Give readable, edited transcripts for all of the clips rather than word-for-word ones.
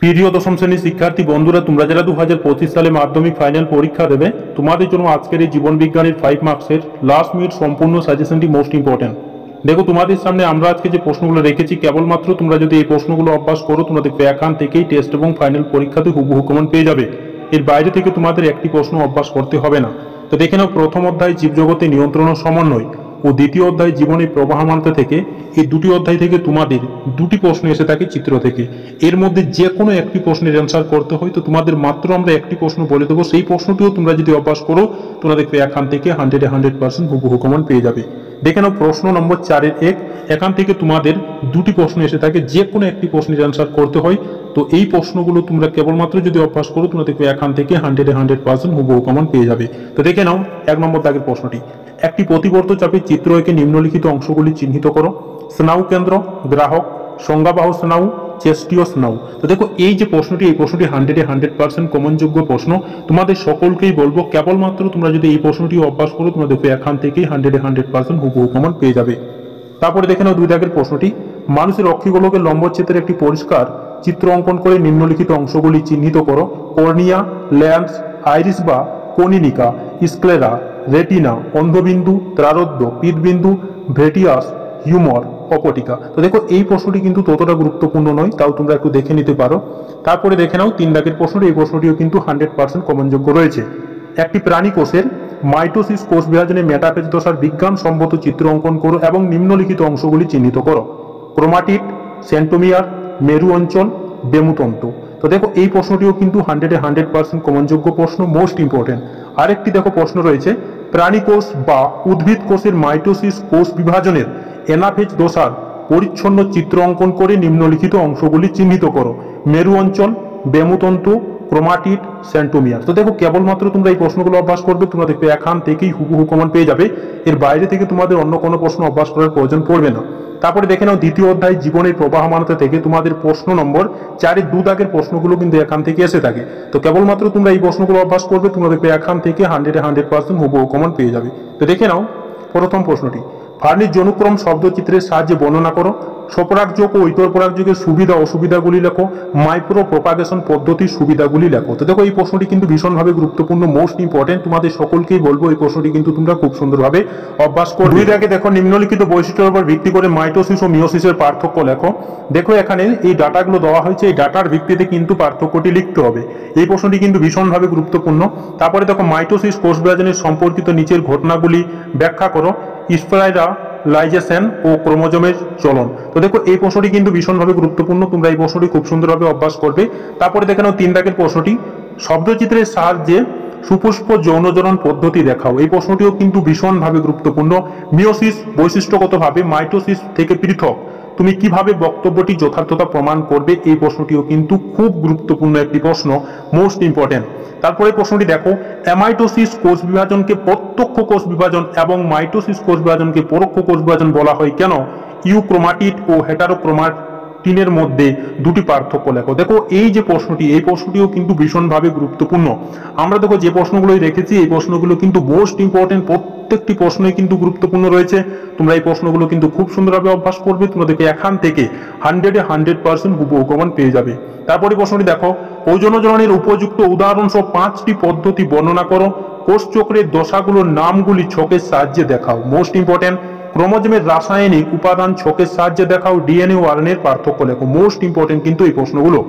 প্রিয় দশম শ্রেণীর শিক্ষার্থী বন্ধুরা, তোমরা যারা 2025 সালে মাধ্যমিক ফাইনাল পরীক্ষা দেবে, তোমাদের জন্য আজকের এই জীবন বিজ্ঞানের 5 মার্কসের লাস্ট মিনিট সম্পূর্ণ সাজেশনটি মোস্ট ইম্পর্টেন্ট। দেখো, তোমাদের সামনে আমরা আজকে যে প্রশ্নগুলো রেখেছি, কেবলমাত্র তোমরা যদি এই প্রশ্নগুলো অভ্যাস করো, তোমাদের এখান থেকেই টেস্ট এবং ফাইনাল পরীক্ষাতে হুবহু কমন পেয়ে যাবে। এর বাইরে থেকে তোমাদের একটি প্রশ্ন অভ্যাস করতে হবে না। তো দেখে নাও, প্রথম অধ্যায় জীবজগতে নিয়ন্ত্রণ ও সমন্বয় ও দ্বিতীয় অধ্যায় জীবনের প্রবাহমানতা থেকে, এই দুটি অধ্যায় থেকে তোমাদের দুটি প্রশ্ন এসে থাকে চিত্র থেকে। এর মধ্যে যে কোনো একটি প্রশ্নের অ্যান্সার করতে হয়, তো তোমাদের মাত্র আমরা একটি প্রশ্ন বলে দেবো, সেই প্রশ্নটিও তোমরা যদি অভ্যাস করো, তোমরা দেখবে এখান থেকে 100% হুবহু কমন পেয়ে যাবে। দেখে নাও, প্রশ্ন নম্বর 4-এর 1, এখান থেকে তোমাদের দুটি প্রশ্ন এসে থাকে, যে কোনো একটি প্রশ্নের অ্যান্সার করতে হয়। তো এই প্রশ্নগুলো তোমরা কেবলমাত্র যদি অভ্যাস করো, তোমরা দেখবে এখান থেকে 100% হুবহু কমন পেয়ে যাবে। তো দেখে নাও 1 নম্বর দাগের প্রশ্নটি। একটি প্রতিবর্ত চাপের চিত্র এঁকে নিম্নলিখিত অংশগুলি চিহ্নিত করো। স্নায়ু কেন্দ্র, গ্রাহক, সংজ্ঞাবাহ স্নায়ু, চেষ্টীয় স্নায়ু। তো দেখো, এই যে প্রশ্নটি, এই প্রশ্নটি 100% কমনযোগ্য প্রশ্ন। তোমাদের সকলকেই বলবো, কেবলমাত্র তোমরা যদি এই প্রশ্নটি অভ্যাস করো, তোমরা দেখবে এখান থেকেই 100% হুবহু কমন পেয়ে যাবে। তারপরে দেখে নাও 2 দাগের প্রশ্নটি। মানুষের অক্ষিগোলকের লম্বচ্ছেদের একটি পরিষ্কার চিত্র অঙ্কন করে নিম্নলিখিত অংশগুলি চিহ্নিত করো। কর্নিয়া, ল্যান্স, আইরিস বা কনিনিকা, স্ক্লেরা, রেটিনা, অন্ধবিন্দু, ত্রারোদ্য, পিতবিন্দু, ভেটিয়াস, হিউমর, অপটিকা। তো দেখো, এই প্রশ্নটি কিন্তু ততটা গুরুত্বপূর্ণ নয়, তাও তোমরা একটু দেখে নিতে পারো। তারপরে দেখে নাও 3 দাগের প্রশ্নটি। এই প্রশ্নটিও কিন্তু 100% কমনযোগ্য রয়েছে। একটি প্রাণী কোষের মাইটোসিস কোষ বিভাজনে মেটাফেজ দশার বিজ্ঞানসম্মত চিত্র অঙ্কন করো এবং নিম্নলিখিত অংশগুলি চিহ্নিত করো। ক্রোমাটিড, সেন্টোমিয়ার, মেরু অঞ্চল, বেমুতন্তু। তো দেখো, এই প্রশ্নটিও কিন্তু 100% কমনযোগ্য প্রশ্ন, মোস্ট ইম্পর্টেন্ট। আরেকটি দেখো প্রশ্ন রয়েছে, প্রাণী কোষ বা উদ্ভিদ কোষের মাইটোসিস কোষ বিভাজনের এনাফেজ দশার পরিচ্ছন্ন চিত্র অঙ্কন করে নিম্নলিখিত অংশগুলি চিহ্নিত করো। মেরু অঞ্চল, বেমুতন্তু, ক্রোমাটিড, সেন্টোমিয়ার। তো দেখো, কেবলমাত্র তোমরা এই প্রশ্নগুলো অভ্যাস করবে, তোমরা দেখবে এখান থেকেই হুবহু কমন পেয়ে যাবে। এর বাইরে থেকে তোমাদের অন্য কোনো প্রশ্ন অভ্যাস করার প্রয়োজন পড়বে না। তারপরে দেখে নাও দ্বিতীয় অধ্যায় জীবনের প্রবাহমানতা থেকে তোমাদের প্রশ্ন নম্বর 4-এর 2 দাগের প্রশ্নগুলো কিন্তু এখান থেকে এসে থাকে। তো কেবলমাত্র তোমরা এই প্রশ্নগুলো অভ্যাস করবে, তোমরা দেখবে এখান থেকে 100% হুবহু কমন পেয়ে যাবে। তো দেখে নাও প্রথম প্রশ্নটি। ফার্নির অনুক্রম শব্দচিত্রের সাহায্যে বর্ণনা করো। স্বপরাগযোগ ও ইতরপরাগযোগের সুবিধা অসুবিধাগুলি লেখো। মাইক্রো প্রপাগেশন পদ্ধতির সুবিধাগুলি লেখো। তো দেখো, এই প্রশ্নটি কিন্তু ভীষণভাবে গুরুত্বপূর্ণ, মোস্ট ইম্পর্টেন্ট। তোমাদের সকলকেই বলবো, এই প্রশ্নটি কিন্তু তোমরা খুব সুন্দরভাবে অভ্যাস করবে। 2 দাগে দেখো, নিম্নলিখিত বৈশিষ্ট্যের উপর ভিত্তি করে মাইটোসিস ও মিওসিসের পার্থক্য লেখো। দেখো, এখানে এই ডাটাগুলো দেওয়া হয়েছে, এই ডাটার ভিত্তিতে কিন্তু পার্থক্যটি লিখতে হবে। এই প্রশ্নটি কিন্তু ভীষণভাবে গুরুত্বপূর্ণ। তারপরে দেখো, মাইটোসিস কোষ বিভাজনের সম্পর্কিত নিচের ঘটনাগুলি ব্যাখ্যা করো। স্পাইরালাইজেশন ও ক্রোমোজোমের চলন। তো দেখো, এই প্রশ্নটি কিন্তু ভীষণভাবে গুরুত্বপূর্ণ, তোমরা এই প্রশ্নটি খুব সুন্দরভাবে অভ্যাস করবে। তারপরে দেখে নাও 3 দাগের প্রশ্নটি। শব্দচিত্রের সাহায্যে সুপুষ্প যৌনজনন পদ্ধতি দেখাও। এই প্রশ্নটিও কিন্তু ভীষণভাবে গুরুত্বপূর্ণ। মিওসিস বৈশিষ্ট্যগতভাবে মাইটোসিস থেকে পৃথক, তুমি কিভাবে বক্তব্যটি যথার্থতা প্রমাণ করবে, এই প্রশ্নটিও কিন্তু খুব গুরুত্বপূর্ণ একটি প্রশ্ন, মোস্ট ইম্পর্টেন্ট। তারপরে প্রশ্নটি দেখো, অ্যামাইটোসিস কোষ বিভাজনকে প্রত্যক্ষ কোষ বিভাজন এবং মাইটোসিস কোষ বিভাজনকে পরোক্ষ কোষ বিভাজন বলা হয় কেন? ইউক্রোমাটিড ও হেটারোক্রোমাটিনের মধ্যে দুটি পার্থক্য লেখো। দেখো, এই যে প্রশ্নটি, এই প্রশ্নটিও কিন্তু ভীষণভাবে গুরুত্বপূর্ণ। আমরা দেখো যে প্রশ্নগুলোই রেখেছি, এই প্রশ্নগুলো কিন্তু মোস্ট ইম্পর্টেন্ট, প্রত্যেকটি প্রশ্নই কিন্তু গুরুত্বপূর্ণ রয়েছে। তোমরা এই প্রশ্নগুলো কিন্তু খুব সুন্দরভাবে অভ্যাস করবে, তোমাদেরকে এখান থেকে 100% হুবহু কমন পেয়ে যাবে। তারপরে প্রশ্নটি দেখো, যৌনজননের উপযুক্ত উদাহরণ সহ 5টি পদ্ধতি বর্ণনা করো। কোষ চক্রের দশাগুলোর নামগুলি ছকের সাহায্যে দেখাও। Most important. ক্রোমোজোমের রাসায়নিক উপাদান ছকের সাহায্যে দেখাও। ডিএনএ ও আরএনএর পার্থক্য লেখো। মোস্ট ইম্পর্টেন্ট কিন্তু এই প্রশ্নগুলো।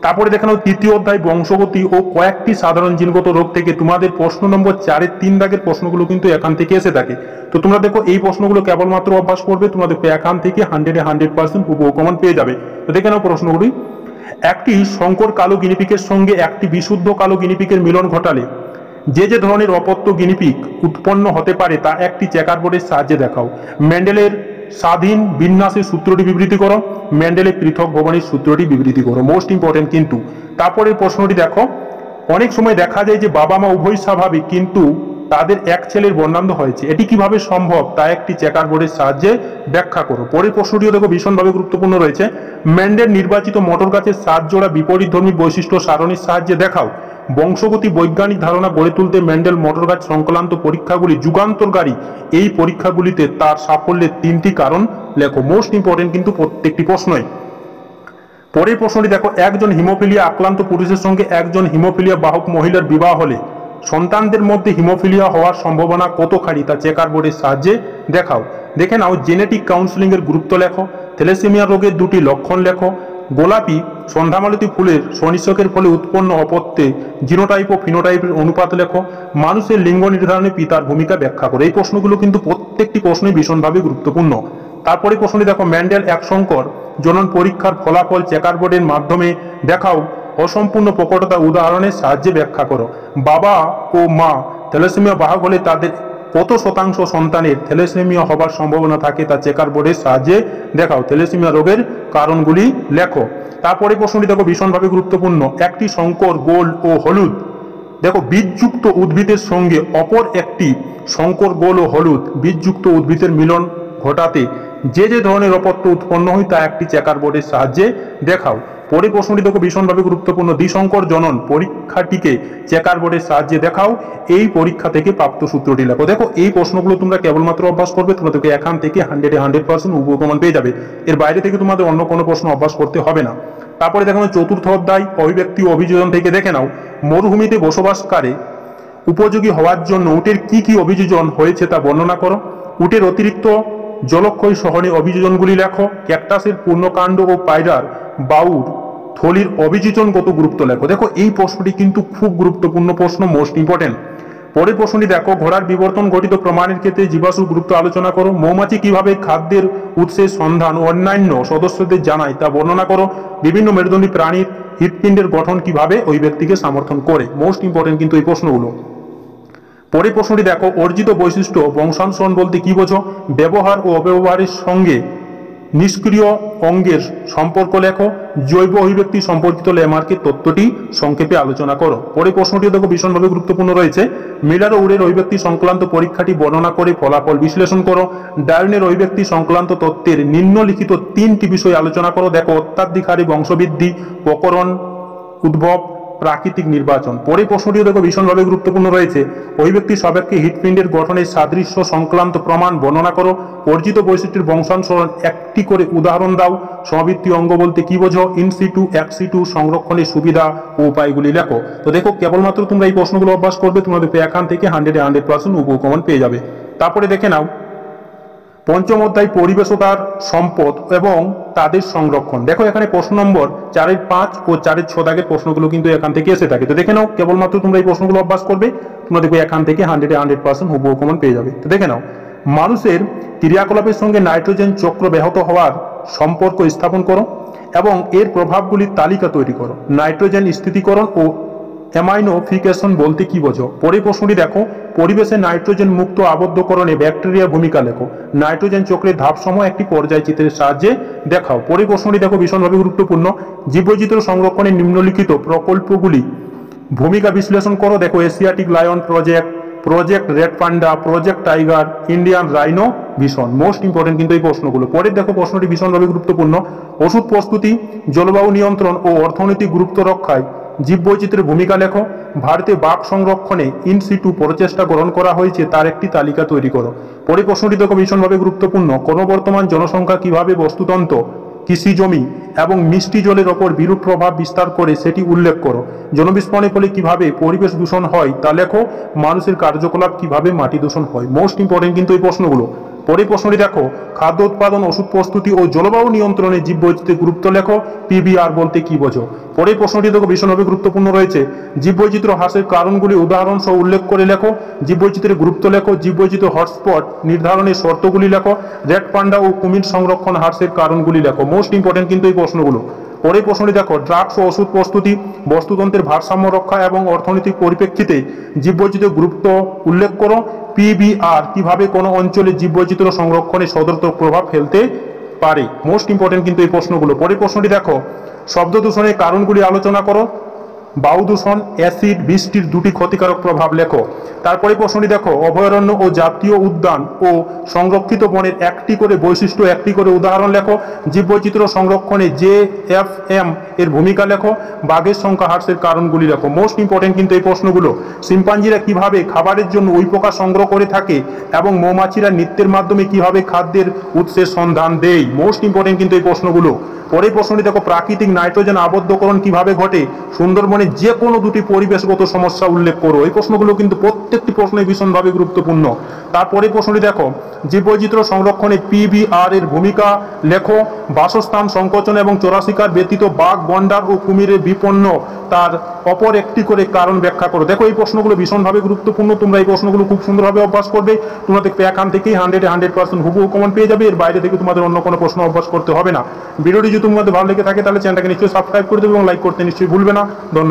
তারপরে দেখানো তৃতীয় অধ্যায় বংশগতি ও কয়েকটি সাধারণ জিনগত রোগ থেকে তোমাদের প্রশ্ন নম্বর 4-এর 3 দাগের প্রশ্নগুলো কিন্তু এখান থেকে এসে থাকে। তো তোমরা দেখো, এই প্রশ্নগুলো কেবলমাত্র অভ্যাস করবে, তোমরা দেখো এখান থেকে 100% হুবহু কমন পেয়ে যাবে। তো দেখে নাও প্রশ্নগুলি। একটি সংকর কালো গিনিপিকের সঙ্গে একটি বিশুদ্ধ কালো গিনিপিকের মিলন ঘটালে যে যে ধরনের অপত্য গিনিপিক উৎপন্ন হতে পারে তা একটি চেকারবোর্ডের সাহায্যে দেখাও। মেন্ডেলের স্বাধীন বিন্যাসের সূত্রটি বিবৃতি করো। মেন্ডেলের পৃথক ভবনের সূত্রটি বিবৃতি করো। মোস্ট ইম্পর্টেন্ট কিন্তু। তারপরে প্রশ্নটি দেখো, অনেক সময় দেখা যায় যে বাবা মা উভয় স্বাভাবিক, কিন্তু তাদের এক ছেলের বর্ণান্ধ হয়েছে, এটি কিভাবে সম্ভব তা একটি চেকারবোর্ডের সাহায্যে ব্যাখ্যা করো। পরের প্রশ্নটিও দেখো ভীষণভাবে গুরুত্বপূর্ণ রয়েছে। মেন্ডেল নির্বাচিত মটর গাছের 7 জোড়া বিপরীতধর্মী বৈশিষ্ট্য সারণীর সাহায্যে দেখাও। বংশগতি বৈজ্ঞানিক ধারণা গড়ে তুলতে মেন্ডেল মটর গাছ সংক্রান্ত পরীক্ষাগুলি যুগান্তরকারী। এই পরীক্ষাগুলিতে তার সাফল্যের 3টি কারণ লেখো। মোস্ট ইম্পর্টেন্ট কিন্তু প্রত্যেকটি প্রশ্নই। পরের প্রশ্নটি দেখো, একজন হিমোফিলিয়া আক্রান্ত পুরুষের সঙ্গে একজন হিমোফিলিয়া বাহক মহিলার বিবাহ হলে সন্তানদের মধ্যে হিমোফিলিয়া হওয়ার সম্ভাবনা কতখানি তা চেকার বোর্ডের সাহায্যে দেখাও। দেখে নাও, জেনেটিক কাউন্সেলিং এর গুরুত্ব লেখো, থ্যালাসেমিয়া রোগের দুটি লক্ষণ লেখো, গোলাপি সন্ধ্যামালতী ফুলের সনিষ্কের ফলে উৎপন্ন অপত্যে জিনোটাইপ ও ফিনোটাইপের অনুপাত লেখো, মানুষের লিঙ্গ নির্ধারণে পিতার ভূমিকা ব্যাখ্যা করো। এই প্রশ্নগুলো কিন্তু প্রত্যেকটি প্রশ্নই ভীষণভাবে গুরুত্বপূর্ণ। তারপরে প্রশ্নটি দেখো, ম্যান্ডেল এক সংকর জনন পরীক্ষার ফলাফল চেকার বোর্ডের মাধ্যমে দেখাও, অসম্পূর্ণ প্রকটতা উদাহরণের সাহায্যে ব্যাখ্যা করো। বাবা ও মা থ্যালাসেমিয়া বাহক হলে তাদের কত শতাংশ সন্তানের থ্যালাসেমিয়া হবার সম্ভাবনা থাকে তা চেকার বোর্ডের সাহায্যে দেখাও। থ্যালাসেমিয়া রোগের কারণগুলি লেখো। তারপরে প্রশ্নটি দেখো, ভীষণভাবে গুরুত্বপূর্ণ, একটি সংকর গোল ও হলুদ দেখো বীজযুক্ত উদ্ভিদের সঙ্গে অপর একটি সংকর গোল ও হলুদ বীজযুক্ত উদ্ভিদের মিলন ঘটাতে যে যে ধরনের অপত্য উৎপন্ন হয় তা একটি চেকার বোর্ডের সাহায্যে দেখাও। পরে প্রশ্নটি দেখো, ভীষণভাবে গুরুত্বপূর্ণ, দ্বিসংকর জনন পরীক্ষাটিকে চেকার বোর্ডের সাহায্যে দেখাও, এই পরীক্ষা থেকে প্রাপ্ত সূত্রটি লেখো। দেখো, এই প্রশ্নগুলো তোমরা কেবলমাত্র অভ্যাস করবে, তোমাদেরকে এখান থেকে 100% উপকমন পেয়ে যাবে। এর বাইরে থেকে তোমাদের অন্য কোনো প্রশ্ন অভ্যাস করতে হবে না। তারপরে দেখো, চতুর্থ অধ্যায় অভিব্যক্তি ও অভিযোজন থেকে দেখে নাও, মরুভূমিতে বসবাসকারী উপযোগী হওয়ার জন্য উটের কি কি অভিযোজন হয়েছে তা বর্ণনা করো। উটের অতিরিক্ত জলক্ষয় সহনে অভিযোজনগুলি লেখো। ক্যাকটাসের পূর্ণকাণ্ড ও পায়রার বাউর থলির অভিযোজনগত গুরুত্ব লেখো। দেখো, এই প্রশ্নটি কিন্তু খুব গুরুত্বপূর্ণ প্রশ্ন, মোস্ট ইম্পর্টেন্ট। পরের প্রশ্নটি দেখো, ঘোড়ার বিবর্তন ঘটিত প্রমাণের ক্ষেত্রে জীবাশ্মর গুরুত্ব আলোচনা করো। মৌমাছি কিভাবে খাদ্যের উৎসের সন্ধান ও অন্যান্য সদস্যদের জানায় তা বর্ণনা করো। বিভিন্ন মেরুদণ্ডী প্রাণীর হৃৎপিণ্ডের গঠন কিভাবে ওই ব্যক্তিকে সমর্থন করে। মোস্ট ইম্পর্টেন্ট কিন্তু এই প্রশ্নগুলো। পরের প্রশ্নটি দেখো, অর্জিত বৈশিষ্ট্য বংশানুসরণ বলতে কি বোঝো। ব্যবহার ও অব্যবহারের সঙ্গে নিষ্ক্রিয় অঙ্গের সম্পর্ক লেখো। জৈব অভিব্যক্তি সম্পর্কিত ল্যামার্কের তত্ত্বটি সংক্ষেপে আলোচনা করো। পরে প্রশ্নটি দেখো, ভীষণভাবে গুরুত্বপূর্ণ রয়েছে, মিলার ও উডের অভিব্যক্তি সংক্রান্ত পরীক্ষাটি বর্ণনা করে ফলাফল বিশ্লেষণ করো। ডারউইনের অভিব্যক্তি সংক্রান্ত তত্ত্বের নিম্নলিখিত 3টি বিষয় আলোচনা করো। দেখো, অত্যাধিক হারে বংশবৃদ্ধি, প্রকরণ, উদ্ভব, প্রাকৃতিক নির্বাচন। পরে প্রশ্নটিও দেখো, ভীষণভাবে গুরুত্বপূর্ণ রয়েছে, অভিব্যক্তি সাপেক্ষে হৃৎপিণ্ডের গঠনের সাদৃশ্য সংক্রান্ত প্রমাণ বর্ণনা করো। অর্জিত বৈশিষ্ট্যের বংশানুসরণ একটি করে উদাহরণ দাও। সমাবৃত্তি অঙ্গ বলতে কি বোঝো। ইনসিটু এক্সিটু সংরক্ষণের সুবিধা ও উপায়গুলি লেখো। তো দেখো, কেবলমাত্র তোমরা এই প্রশ্নগুলো অভ্যাস করবে, তোমাদের এখান থেকে 100% উপকমন পেয়ে যাবে। তারপরে দেখে নাও, পঞ্চম অধ্যায় পরিবেশ ও তার সম্পদ এবং তাদের সংরক্ষণ। দেখো, এখানে প্রশ্ন নম্বর 4-5 ও 4-6 দাগের প্রশ্নগুলো কিন্তু এখান থেকে এসে থাকে। তো দেখে নাও, কেবলমাত্র তোমরা এই প্রশ্নগুলো অভ্যাস করবে, তোমরা দেখবে এখান থেকে 100% উপকমন পেয়ে যাবে। তো দেখে নাও, মানুষের ক্রিয়াকলাপের সঙ্গে নাইট্রোজেন চক্র ব্যাহত হওয়ার সম্পর্ক স্থাপন করো এবং এর প্রভাবগুলির তালিকা তৈরি করো। নাইট্রোজেন স্থিতিকরণ ও অ্যামাইনোফিকেশন বলতে কি বোঝো। পরের প্রশ্নটি দেখো, পরিবেশে নাইট্রোজেন মুক্ত আবদ্ধকরণে ব্যাকটেরিয়া ভূমিকা লেখো। নাইট্রোজেন চক্রের ধাপসমূহ একটি পর্যায় চিত্রের সাহায্যে দেখাও। পরের প্রশ্নটি দেখো, ভীষণভাবে গুরুত্বপূর্ণ, জীববৈচিত্র্য সংরক্ষণের নিম্নলিখিত প্রকল্পগুলি ভূমিকা বিশ্লেষণ করো। দেখো, Asiatic lion project, project red panda, project tiger, Indian rhino ভীষণ। মোস্ট ইম্পর্টেন্ট কিন্তু এই প্রশ্নগুলো। পরের দেখো, প্রশ্নটি ভীষণভাবে গুরুত্বপূর্ণ, ওষুধ প্রস্তুতি, জলবায়ু নিয়ন্ত্রণ ও অর্থনৈতিক গুরুত্ব রক্ষায় জীববৈচিত্র্যের ভূমিকা লেখো। ভারতে বাঘ সংরক্ষণে ইনসিটু প্রচেষ্টা গ্রহণ করা হয়েছে তার একটি তালিকা তৈরি করো। পরে প্রশ্নটি দেখো, ভীষণভাবে গুরুত্বপূর্ণ, ক্রমবর্ধমান জনসংখ্যা কিভাবে বস্তুতন্ত্র, কৃষি জমি এবং মিষ্টি জলের ওপর বিরূপ প্রভাব বিস্তার করে সেটি উল্লেখ করো। জনবিস্ফোরণের ফলে কিভাবে পরিবেশ দূষণ হয় তা লেখো। মানুষের কার্যকলাপ কিভাবে মাটি দূষণ হয়। মোস্ট ইম্পর্টেন্ট কিন্তু এই প্রশ্নগুলো। পরে প্রশ্নটি দেখো, খাদ্য উৎপাদন, ওষুধ প্রস্তুতি ও জলবায়ু নিয়ন্ত্রণে জীববৈচিত্র্যের গুরুত্ব লেখো। পিবিআর বলতে কি বোঝো। পরে প্রশ্নটি দেখো, ভীষণভাবে গুরুত্বপূর্ণ রয়েছে, জীববৈচিত্র্য হ্রাসের কারণগুলি উদাহরণ সহ উল্লেখ করে লেখো। জীববৈচিত্র্যের গুরুত্ব লেখো। জীববৈচিত্র্য হটস্পট নির্ধারণের শর্তগুলি লেখো। রেড পান্ডা ও কুমির সংরক্ষণ হ্রাসের কারণগুলি লেখো। মোস্ট ইম্পর্টেন্ট কিন্তু এই প্রশ্নগুলো। পরে প্রশ্নটি দেখো, ড্রাগস ও ওষুধ প্রস্তুতি, বস্তুতন্ত্রের ভারসাম্য রক্ষা এবং অর্থনৈতিক পরিপ্রেক্ষিতে জীববৈচিত্র্যের গুরুত্ব উল্লেখ করো। পিবিআর কিভাবে কোনো অঞ্চলে জীববৈচিত্র্য সংরক্ষণে সদর্থক প্রভাব ফেলতে পারে। মোস্ট ইম্পর্টেন্ট কিন্তু এই প্রশ্নগুলো। পরে প্রশ্নটি দেখো, শব্দ দূষণের কারণগুলি আলোচনা করো। বায়ু দূষণ, অ্যাসিড, বৃষ্টির দুটি ক্ষতিকারক প্রভাব লেখো। তারপরে প্রশ্নটি দেখো, অভয়ারণ্য ও জাতীয় উদ্যান ও সংরক্ষিত বনের একটি করে বৈশিষ্ট্য, একটি করে উদাহরণ লেখো। জীববৈচিত্র্য সংরক্ষণে JFM এর ভূমিকা লেখো। বাঘের সংখ্যা হ্রাসের কারণগুলি লেখো। মোস্ট ইম্পর্টেন্ট কিন্তু এই প্রশ্নগুলো। শিম্পাঞ্জিরা কিভাবে খাবারের জন্য উইপোকা সংগ্রহ করে থাকে এবং মৌমাছিরা নৃত্যের মাধ্যমে কিভাবে খাদ্যের উৎসের সন্ধান দেয়। মোস্ট ইম্পর্টেন্ট কিন্তু এই প্রশ্নগুলো। পরের প্রশ্নটি দেখো, প্রাকৃতিক নাইট্রোজেন আবদ্ধকরণ কিভাবে ঘটে। সুন্দরবনে যে কোনো দুটি পরিবেশগত সমস্যা উল্লেখ করো। এই প্রশ্নগুলো কিন্তু প্রত্যেকটি প্রশ্নই ভীষণভাবে গুরুত্বপূর্ণ। তারপরে প্রশ্নটি দেখো, জীববৈচিত্র্য সংরক্ষণে PBR এর ভূমিকা লেখো। বাসস্থান সংকোচন এবং চোরাশিকার ব্যতীত বাঘ, গন্ডার ও কুমিরের বিপন্ন তার অপর একটি করে কারণ ব্যাখ্যা করো। দেখো এই প্রশ্নগুলো ভীষণভাবে গুরুত্বপূর্ণ। তোমরা এই প্রশ্নগুলো খুব সুন্দরভাবে অভ্যাস করবে। তোমাদের এখান থেকেই 100% হুবহু কমন পেয়ে যাবে। এর বাইরে থেকে তোমাদের অন্য কোনো প্রশ্ন অভ্যাস করতে হবে না। ভিডিওটি যদি তোমাদের ভালো লেগে থাকে তাহলে চ্যানেলটাকে নিশ্চয়ই সাবস্ক্রাইব করে দেবে এবং লাইক করতে নিশ্চয়ই ভুলবে না। ধন্যবাদ।